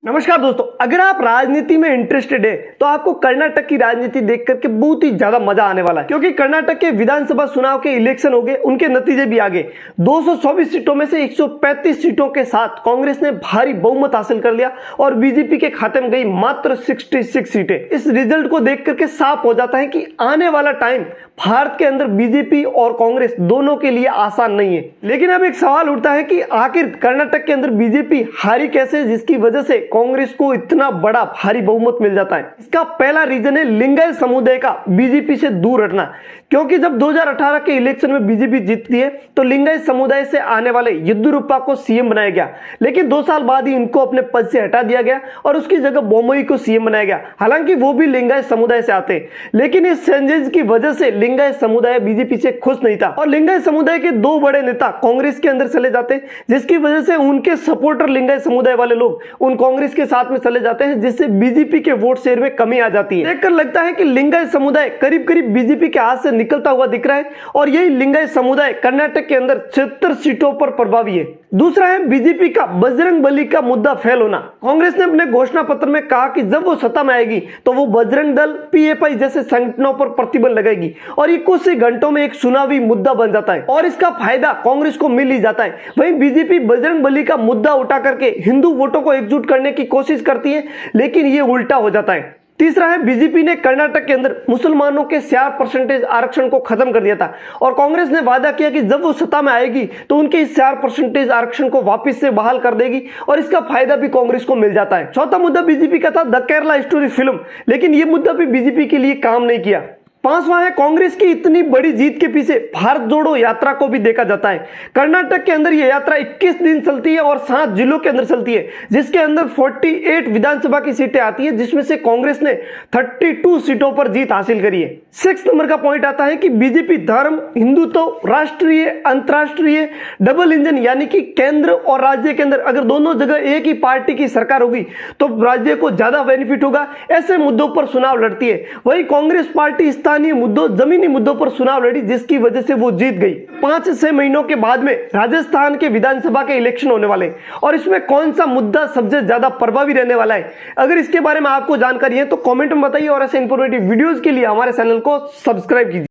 नमस्कार दोस्तों, अगर आप राजनीति में इंटरेस्टेड है तो आपको कर्नाटक की राजनीति देख करके बहुत ही ज्यादा मजा आने वाला है, क्योंकि कर्नाटक के विधानसभा चुनाव के इलेक्शन हो गए, उनके नतीजे भी आ गए। 224 सीटों में से 135 सीटों के साथ कांग्रेस ने भारी बहुमत हासिल कर लिया और बीजेपी के खाते में गई मात्र 66 सीटें। इस रिजल्ट को देख करके साफ हो जाता है कि आने वाला टाइम भारत के अंदर बीजेपी और कांग्रेस दोनों के लिए आसान नहीं है। लेकिन अब एक सवाल उठता है कि आखिर कर्नाटक के अंदर बीजेपी हारी कैसे, जिसकी वजह से कांग्रेस को इतना बड़ा भारी बहुमत मिल जाता है। इसका पहला रीजन है लिंगायत समुदाय का बीजेपी से दूर हटना, क्योंकि जब 2018 के इलेक्शन में बीजेपी जीतती है तो लिंगायत समुदाय से आने वाले येदियुरप्पा को सीएम बनाया गया, लेकिन 2 साल बाद ही इनको अपने पद से हटा दिया गया और उसकी जगह बोम्मई को सीएम बनाया गया। हालांकि वो भी लिंगायत समुदाय से आते, लेकिन इस चेंजेस की वजह से लिंगायत समुदाय बीजेपी से खुश नहीं था और लिंगायत समुदाय के 2 बड़े नेता कांग्रेस के अंदर चले जाते, जिसकी वजह से उनके सपोर्टर लिंगायत समुदाय वाले लोग उन कांग्रेस के साथ में चले जाते हैं, जिससे बीजेपी के वोट शेयर में कमी आ जाती है। देखकर लगता है कि लिंगायत समुदाय करीब करीब बीजेपी के हाथ से निकलता हुआ दिख रहा है और यही लिंगायत समुदाय कर्नाटक के अंदर 76 सीटों पर प्रभावी है। दूसरा है बीजेपी का बजरंगबली का मुद्दा फेल होना। कांग्रेस ने अपने घोषणा पत्र में कहा कि जब वो सत्ता में आएगी तो वो बजरंग दल, पीएफआई जैसे संगठनों पर प्रतिबंध लगाएगी और ये कुछ ही घंटों में एक चुनावी मुद्दा बन जाता है और इसका फायदा कांग्रेस को मिल ही जाता है। वहीं बीजेपी बजरंगबली का मुद्दा उठा करके हिंदू वोटों को एकजुट करने की कोशिश करती है, लेकिन ये उल्टा हो जाता है। तीसरा है बीजेपी ने कर्नाटक के अंदर मुसलमानों के 4% आरक्षण को खत्म कर दिया था और कांग्रेस ने वादा किया कि जब वो सत्ता में आएगी तो उनके इस 4% आरक्षण को वापस से बहाल कर देगी और इसका फायदा भी कांग्रेस को मिल जाता है। चौथा मुद्दा बीजेपी का था द केरला स्टोरी फिल्म, लेकिन ये मुद्दा भी बीजेपी के लिए काम नहीं किया। पांचवा है कांग्रेस की इतनी बड़ी जीत के पीछे भारत जोड़ो यात्रा को भी देखा जाता है। कर्नाटक के अंदर यह यात्रा 21 दिन चलती है और 7 जिलों के अंदर चलती है, जिसके अंदर 48 विधानसभा की सीटें आती है, जिसमें से कांग्रेस ने 32 सीटों पर जीत हासिल करी है। 6 नंबर का पॉइंट आता है कि बीजेपी धर्म, हिंदुत्व, राष्ट्रीय, अंतरराष्ट्रीय, डबल इंजन यानी कि केंद्र और राज्य के अंदर अगर दोनों जगह एक ही पार्टी की सरकार होगी तो राज्य को ज्यादा बेनिफिट होगा, ऐसे मुद्दों पर चुनाव लड़ती है। वही कांग्रेस पार्टी मुद्दों, जमीनी मुद्दों पर चुनाव लड़ी, जिसकी वजह से वो जीत गई। 5-6 महीनों के बाद में राजस्थान के विधानसभा के इलेक्शन होने वाले और इसमें कौन सा मुद्दा सबसे ज्यादा प्रभावी रहने वाला है, अगर इसके बारे में आपको जानकारी है तो कमेंट में बताइए और ऐसे इंफॉर्मेटिव वीडियोस के लिए हमारे चैनल को सब्सक्राइब कीजिए।